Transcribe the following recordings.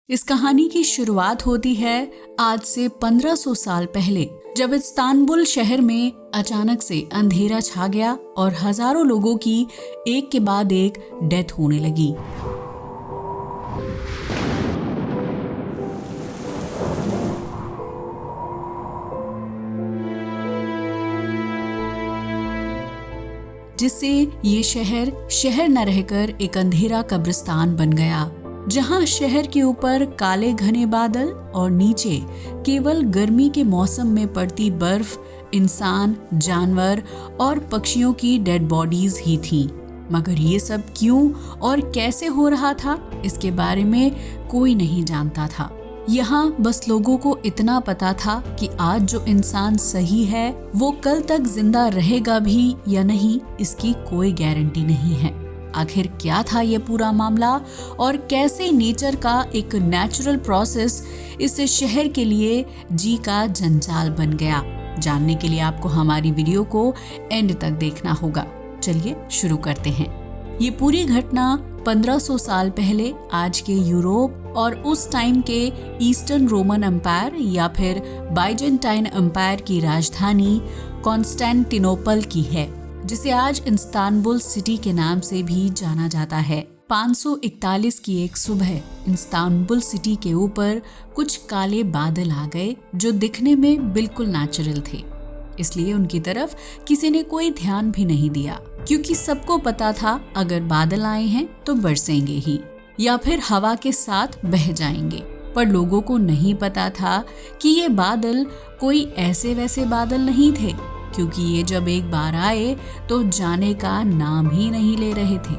इस कहानी की शुरुआत होती है आज से 1500 साल पहले, जब इस्तांबुल शहर में अचानक से अंधेरा छा गया और हजारों लोगों की एक के बाद एक डेथ होने लगी। जिससे ये शहर न रहकर एक अंधेरा कब्रिस्तान बन गया, जहां शहर के ऊपर काले घने बादल और नीचे केवल गर्मी के मौसम में पड़ती बर्फ, इंसान, जानवर और पक्षियों की डेड बॉडीज ही थीं। मगर ये सब क्यों और कैसे हो रहा था, इसके बारे में कोई नहीं जानता था। यहाँ बस लोगों को इतना पता था कि आज जो इंसान सही है वो कल तक जिंदा रहेगा भी या नहीं, इसकी कोई गारंटी नहीं है। आखिर क्या था ये पूरा मामला और कैसे नेचर का एक नेचुरल प्रोसेस इस शहर के लिए जी का जंजाल बन गया, जानने के लिए आपको हमारी वीडियो को एंड तक देखना होगा। चलिए शुरू करते हैं। ये पूरी घटना 1500 साल पहले आज के यूरोप और उस टाइम के ईस्टर्न रोमन एम्पायर या फिर बाइजेंटाइन एम्पायर की राजधानी कॉन्स्टेंटिनोपल की है, जिसे आज इस्तांबुल सिटी के नाम से भी जाना जाता है। 541 की एक सुबह इस्तांबुल सिटी के ऊपर कुछ काले बादल आ गए जो दिखने में बिल्कुल नेचुरल थे, इसलिए उनकी तरफ किसी ने कोई ध्यान भी नहीं दिया, क्योंकि सबको पता था अगर बादल आए हैं तो बरसेंगे ही या फिर हवा के साथ बह जाएंगे। पर लोगों को नहीं पता था कि ये बादल कोई ऐसे वैसे बादल नहीं थे, क्योंकि ये जब एक बार आए तो जाने का नाम ही नहीं ले रहे थे।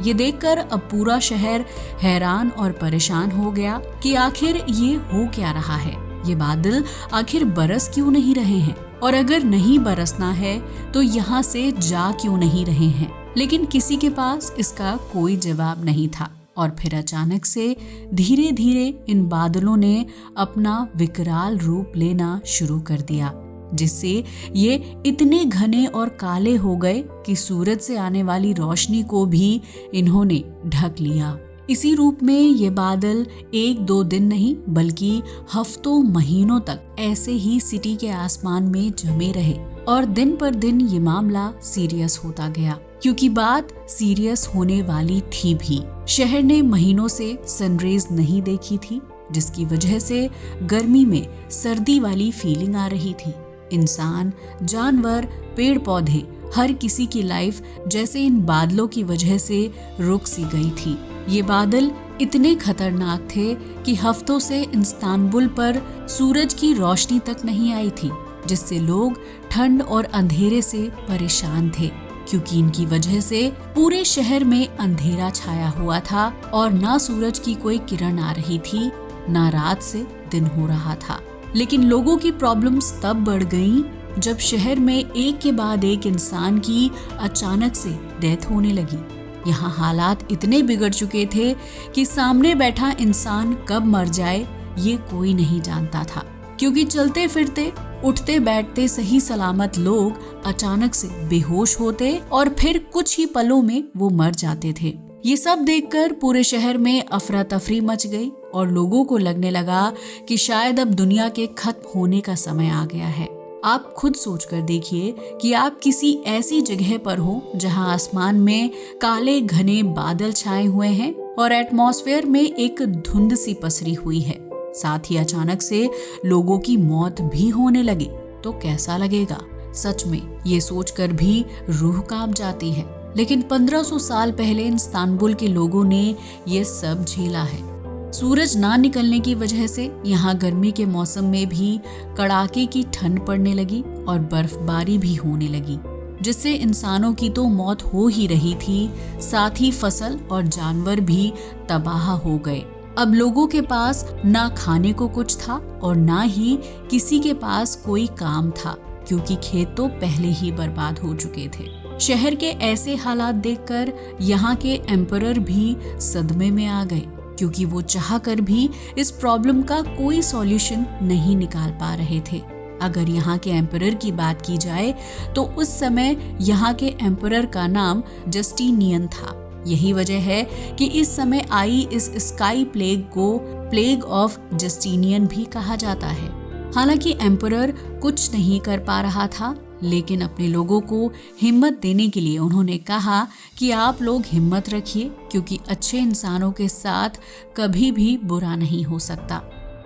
ये देखकर अब पूरा शहर हैरान और परेशान हो गया कि आखिर ये हो क्या रहा है, ये बादल आखिर बरस क्यों नहीं रहे हैं, और अगर नहीं बरसना है तो यहाँ से जा क्यों नहीं रहे हैं। लेकिन किसी के पास इसका कोई जवाब नहीं था। और फिर अचानक से धीरे धीरे इन बादलों ने अपना विकराल रूप लेना शुरू कर दिया, जिससे ये इतने घने और काले हो गए कि सूरज से आने वाली रोशनी को भी इन्होंने ढक लिया। इसी रूप में ये बादल 1-2 दिन नहीं बल्कि हफ्तों महीनों तक ऐसे ही सिटी के आसमान में जमे रहे, और दिन पर दिन ये मामला सीरियस होता गया, क्योंकि बात सीरियस होने वाली थी भी। शहर ने महीनों से सनरेज नहीं देखी थी, जिसकी वजह से गर्मी में सर्दी वाली फीलिंग आ रही थी। इंसान, जानवर, पेड़ पौधे, हर किसी की लाइफ जैसे इन बादलों की वजह से रुक सी गई थी। ये बादल इतने खतरनाक थे कि हफ्तों से इस्तांबुल पर सूरज की रोशनी तक नहीं आई थी, जिससे लोग ठंड और अंधेरे से परेशान थे, क्योंकि इनकी वजह से पूरे शहर में अंधेरा छाया हुआ था और ना सूरज की कोई किरण आ रही थी, ना रात से दिन हो रहा था। लेकिन लोगों की प्रॉब्लम्स तब बढ़ गईं जब शहर में एक के बाद एक इंसान की अचानक से डेथ होने लगी। यहाँ हालात इतने बिगड़ चुके थे कि सामने बैठा इंसान कब मर जाए ये कोई नहीं जानता था, क्योंकि चलते फिरते, उठते बैठते सही सलामत लोग अचानक से बेहोश होते और फिर कुछ ही पलों में वो मर जाते थे। ये सब देखकर पूरे शहर में अफरा तफरी मच गई और लोगों को लगने लगा कि शायद अब दुनिया के खत्म होने का समय आ गया है। आप खुद सोचकर देखिए कि आप किसी ऐसी जगह पर हो जहां आसमान में काले घने बादल छाए हुए हैं और एटमॉस्फेयर में एक धुंध सी पसरी हुई है, साथ ही अचानक से लोगों की मौत भी होने लगे, तो कैसा लगेगा। सच में ये सोचकर भी रूह कांप जाती है। लेकिन 1500 साल पहले इस्तांबुल के लोगों ने ये सब झेला है। सूरज ना निकलने की वजह से यहाँ गर्मी के मौसम में भी कड़ाके की ठंड पड़ने लगी और बर्फबारी भी होने लगी, जिससे इंसानों की तो मौत हो ही रही थी, साथ ही फसल और जानवर भी तबाह हो गए। अब लोगों के पास ना खाने को कुछ था और ना ही किसी के पास कोई काम था, क्योंकि खेत तो पहले ही बर्बाद हो चुके थे। शहर के ऐसे हालात देखकर यहाँ के एम्परर भी सदमे में आ गए, क्योंकि वो चाहकर भी इस प्रॉब्लम का कोई सॉल्यूशन नहीं निकाल पा रहे थे। अगर यहाँ के एम्परर की बात की जाए तो उस समय यहाँ के एम्परर का नाम जस्टिनियन था। यही वजह है कि इस समय आई इस स्काई प्लेग को प्लेग ऑफ जस्टिनियन भी कहा जाता है। हालांकि एम्परर कुछ नहीं कर पा रहा था, लेकिन अपने लोगों को हिम्मत देने के लिए उन्होंने कहा कि आप लोग हिम्मत रखिए, क्योंकि अच्छे इंसानों के साथ कभी भी बुरा नहीं हो सकता।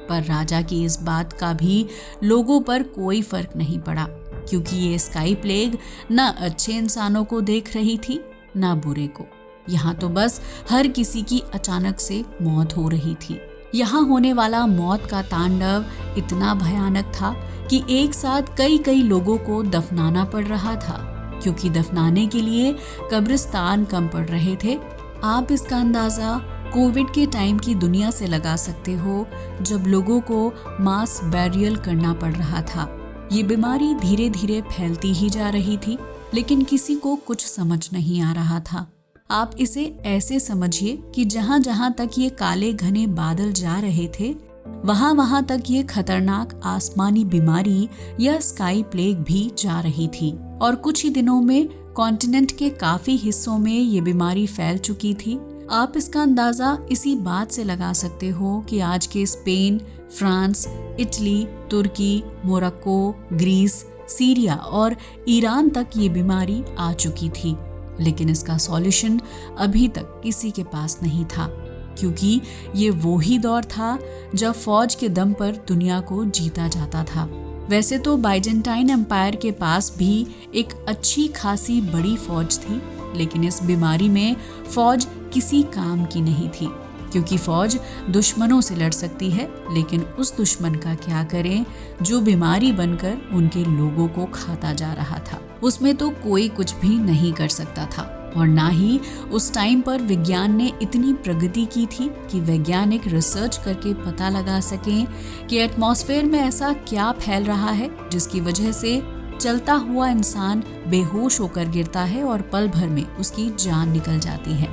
पर राजा की इस बात का भी लोगों पर कोई फर्क नहीं पड़ा, क्योंकि ये स्काई प्लेग न अच्छे इंसानों को देख रही थी न बुरे को। यहाँ तो बस हर किसी की अचानक से मौत हो रही थी। यहाँ होने वाला मौत का तांडव इतना भयानक था कि एक साथ कई कई लोगों को दफनाना पड़ रहा था, क्योंकि दफनाने के लिए कब्रिस्तान कम पड़ रहे थे। आप इसका अंदाजा कोविड के टाइम की दुनिया से लगा सकते हो, जब लोगों को मास बैरियल करना पड़ रहा था। ये बीमारी धीरे धीरे फैलती ही जा रही थी, लेकिन किसी को कुछ समझ नहीं आ रहा था। आप इसे ऐसे समझिए कि जहां जहां तक ये काले घने बादल जा रहे थे, वहां वहां तक ये खतरनाक आसमानी बीमारी या स्काई प्लेग भी जा रही थी। और कुछ ही दिनों में कॉन्टिनेंट के काफी हिस्सों में ये बीमारी फैल चुकी थी। आप इसका अंदाजा इसी बात से लगा सकते हो कि आज के स्पेन, फ्रांस, इटली, तुर्की, मोरक्को, ग्रीस, सीरिया और ईरान तक ये बीमारी आ चुकी थी। लेकिन इसका सॉल्यूशन अभी तक किसी के पास नहीं था, क्योंकि ये वो ही दौर था जब फौज के दम पर दुनिया को जीता जाता था। वैसे तो बाइजेंटाइन एम्पायर के पास भी एक अच्छी खासी बड़ी फौज थी, लेकिन इस बीमारी में फौज किसी काम की नहीं थी, क्योंकि फौज दुश्मनों से लड़ सकती है, लेकिन उस दुश्मन का क्या करें जो बीमारी बनकर उनके लोगों को खाता जा रहा था। उसमें तो कोई कुछ भी नहीं कर सकता था। और ना ही उस टाइम पर विज्ञान ने इतनी प्रगति की थी कि वैज्ञानिक रिसर्च करके पता लगा सकें कि एटमॉस्फेयर में ऐसा क्या फैल रहा है जिसकी वजह से चलता हुआ इंसान बेहोश होकर गिरता है और पल भर में उसकी जान निकल जाती है।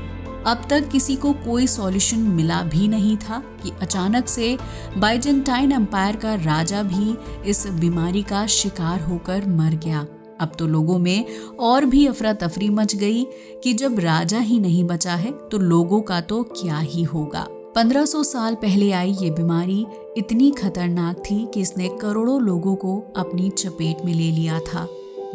अब तक किसी को कोई सॉल्यूशन मिला भी नहीं था कि अचानक से बाइजेंटाइन एम्पायर का राजा भी इस बीमारी का शिकार होकर मर गया। अब तो लोगों में और भी अफरा तफरी मच गई कि जब राजा ही नहीं बचा है तो लोगों का तो क्या ही होगा। 1500 साल पहले आई ये बीमारी इतनी खतरनाक थी कि इसने करोड़ों लोगों को अपनी चपेट में ले लिया था,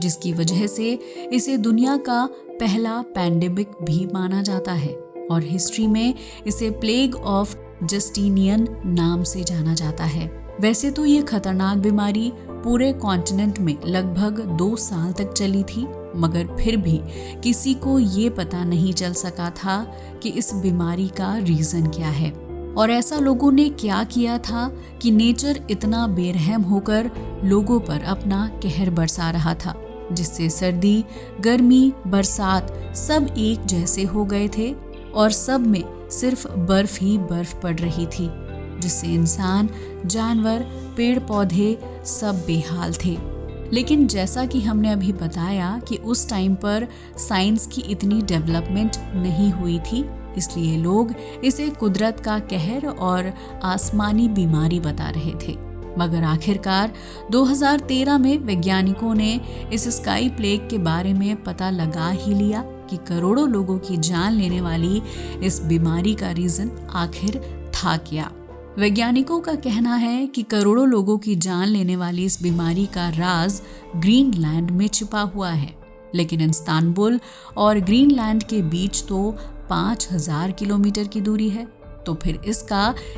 जिसकी वजह से इसे दुनिया का पहला पैंडेमिक भी माना जाता है और हिस्ट्री में इसे प्लेग ऑफ जस्टिनियन नाम से जाना जाता है। वैसे तो ये खतरनाक बीमारी पूरे कॉन्टिनेंट में लगभग 2 साल तक चली थी, मगर फिर भी किसी को ये पता नहीं चल सका था कि इस बीमारी का रीजन क्या है। और ऐसा लोगों ने क्या किया था कि नेचर इतना बेरहम होकर लोगों पर अपना कहर बरसा रहा था, जिससे सर्दी, गर्मी, बरसात सब एक जैसे हो गए थे और सब में सिर्फ बर्फ ही बर्फ पड़ रही थी, जिससे इंसान, जानवर, पेड़ पौधे सब बेहाल थे। लेकिन जैसा कि हमने अभी बताया कि उस टाइम पर साइंस की इतनी डेवलपमेंट नहीं हुई थी, इसलिए लोग इसे कुदरत का कहर और आसमानी बीमारी बता रहे थे। मगर आखिरकार 2013 में वैज्ञानिकों ने इस स्काई प्लेग के बारे में पता लगा ही लिया कि करोड़ों लोगों की जान लेने वाली इस बीमारी का रीजन आखिर था क्या। वैज्ञानिकों का कहना है कि करोड़ों लोगों की जान लेने वाली इस बीमारी का राज ग्रीनलैंड में छिपा हुआ है। लेकिन इस्तांबुल और ग्रीनलैंड के बीच तो 5000 किलोमीटर की दूरी है, तो फिर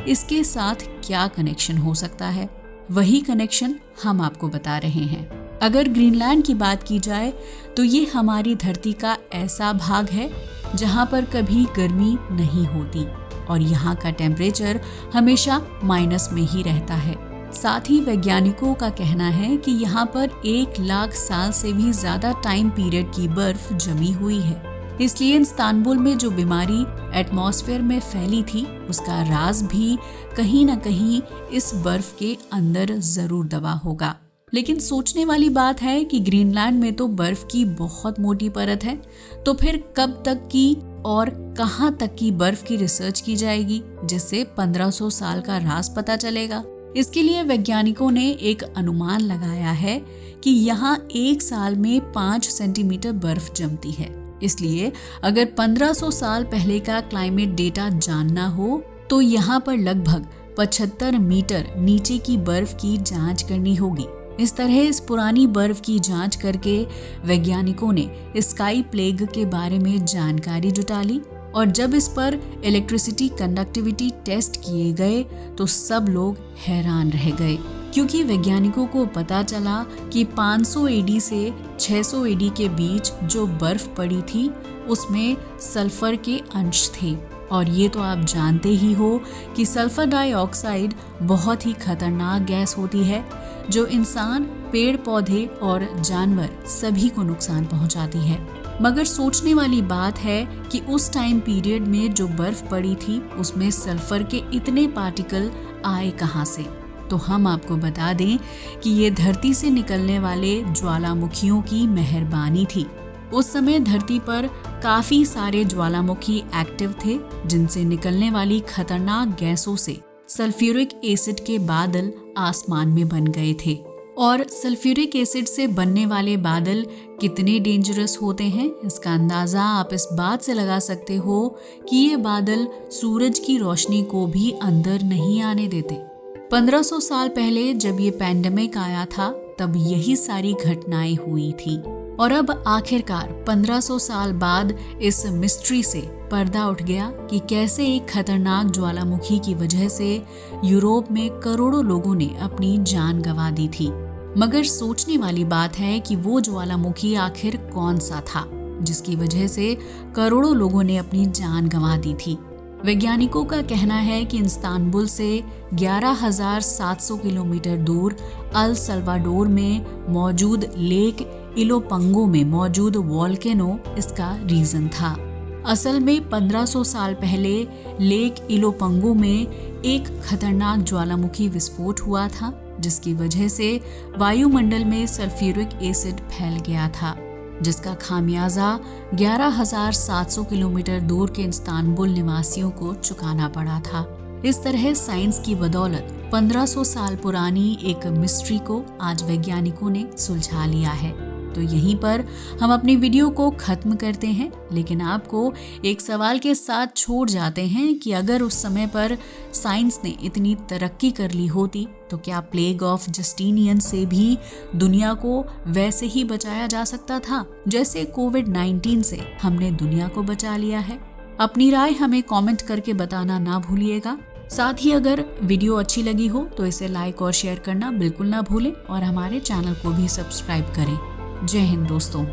इसके साथ क्या कनेक्शन हो सकता है? वही कनेक्शन हम आपको बता रहे हैं। अगर ग्रीनलैंड की बात की जाए तो ये हमारी धरती का ऐसा भाग है जहाँ पर कभी गर्मी नहीं होती और यहाँ का टेम्परेचर हमेशा माइनस में ही रहता है। साथ ही वैज्ञानिकों का कहना है कि यहाँ पर 1 लाख साल से भी ज्यादा टाइम पीरियड की बर्फ जमी हुई है। इसलिए इस्तांबुल में जो बीमारी एटमॉस्फेयर में फैली थी, उसका राज भी कहीं न कहीं इस बर्फ के अंदर जरूर दबा होगा। लेकिन सोचने वाली बात है कि ग्रीनलैंड में तो बर्फ की बहुत मोटी परत है, तो फिर कब तक की और कहां तक की बर्फ की रिसर्च की जाएगी जिससे 1500 साल का राज पता चलेगा? इसके लिए वैज्ञानिकों ने एक अनुमान लगाया है कि यहाँ 1 साल में 5 सेंटीमीटर बर्फ जमती है। इसलिए अगर 1500 साल पहले का क्लाइमेट डेटा जानना हो तो यहाँ पर लगभग 75 मीटर नीचे की बर्फ की जांच करनी होगी। इस तरह इस पुरानी बर्फ की जांच करके वैज्ञानिकों ने स्काई प्लेग के बारे में जानकारी जुटा ली और जब इस पर इलेक्ट्रिसिटी कंडक्टिविटी टेस्ट किए गए तो सब लोग हैरान रह गए, क्योंकि वैज्ञानिकों को पता चला कि 500 एडी से 600 एडी के बीच जो बर्फ पड़ी थी उसमें सल्फर के अंश थे। और ये तो आप जानते ही हो कि सल्फर डाइऑक्साइड बहुत ही खतरनाक गैस होती है जो इंसान, पेड़ पौधे और जानवर सभी को नुकसान पहुंचाती है। मगर सोचने वाली बात है कि उस टाइम पीरियड में जो बर्फ पड़ी थी उसमें सल्फर के इतने पार्टिकल आए कहां से। तो हम आपको बता दें कि ये धरती से निकलने वाले ज्वालामुखियों की मेहरबानी थी। उस समय धरती पर काफी सारे ज्वालामुखी एक्टिव थे जिनसे निकलने वाली खतरनाक गैसों से सल्फ्यूरिक एसिड के बादल आसमान में बन गए थे। और सल्फ्यूरिक एसिड से बनने वाले बादल कितने डेंजरस होते हैं इसका अंदाजा आप इस बात से लगा सकते हो कि ये बादल सूरज की रोशनी को भी अंदर नहीं आने देते। 1500 साल पहले जब ये पैंडेमिक आया था तब यही सारी घटनाएं हुई थी। और अब आखिरकार 1500 साल बाद इस मिस्ट्री से पर्दा उठ गया कि कैसे एक खतरनाक ज्वालामुखी की वजह से यूरोप में करोड़ों लोगों ने अपनी जान गंवा दी थी। मगर सोचने वाली बात है कि वो ज्वालामुखी आखिर कौन सा था जिसकी वजह से करोड़ों लोगों ने अपनी जान गंवा दी थी। वैज्ञानिकों का कहना है कि इस्तांबुल से 11,700 किलोमीटर दूर अल सल्वाडोर में मौजूद लेक इलोपंगो में मौजूद वॉल्केनो इसका रीजन था। असल में 1500 साल पहले लेक इलोपंगो में एक खतरनाक ज्वालामुखी विस्फोट हुआ था जिसकी वजह से वायुमंडल में सल्फ्यूरिक एसिड फैल गया था, जिसका खामियाजा 11,700 किलोमीटर दूर के इस्तांबुल निवासियों को चुकाना पड़ा था। इस तरह साइंस की बदौलत 1500 साल पुरानी एक मिस्ट्री को आज वैज्ञानिकों ने सुलझा लिया है। तो यहीं पर हम अपनी वीडियो को खत्म करते हैं, लेकिन आपको एक सवाल के साथ छोड़ जाते हैं कि अगर उस समय पर साइंस ने इतनी तरक्की कर ली होती तो क्या प्लेग ऑफ जस्टिनियन से भी दुनिया को वैसे ही बचाया जा सकता था जैसे कोविड-19 से हमने दुनिया को बचा लिया है। अपनी राय हमें कमेंट करके बताना ना भूलिएगा। साथ ही अगर वीडियो अच्छी लगी हो तो इसे लाइक और शेयर करना बिल्कुल ना भूलें और हमारे चैनल को भी सब्सक्राइब करें। जय हिंद दोस्तों।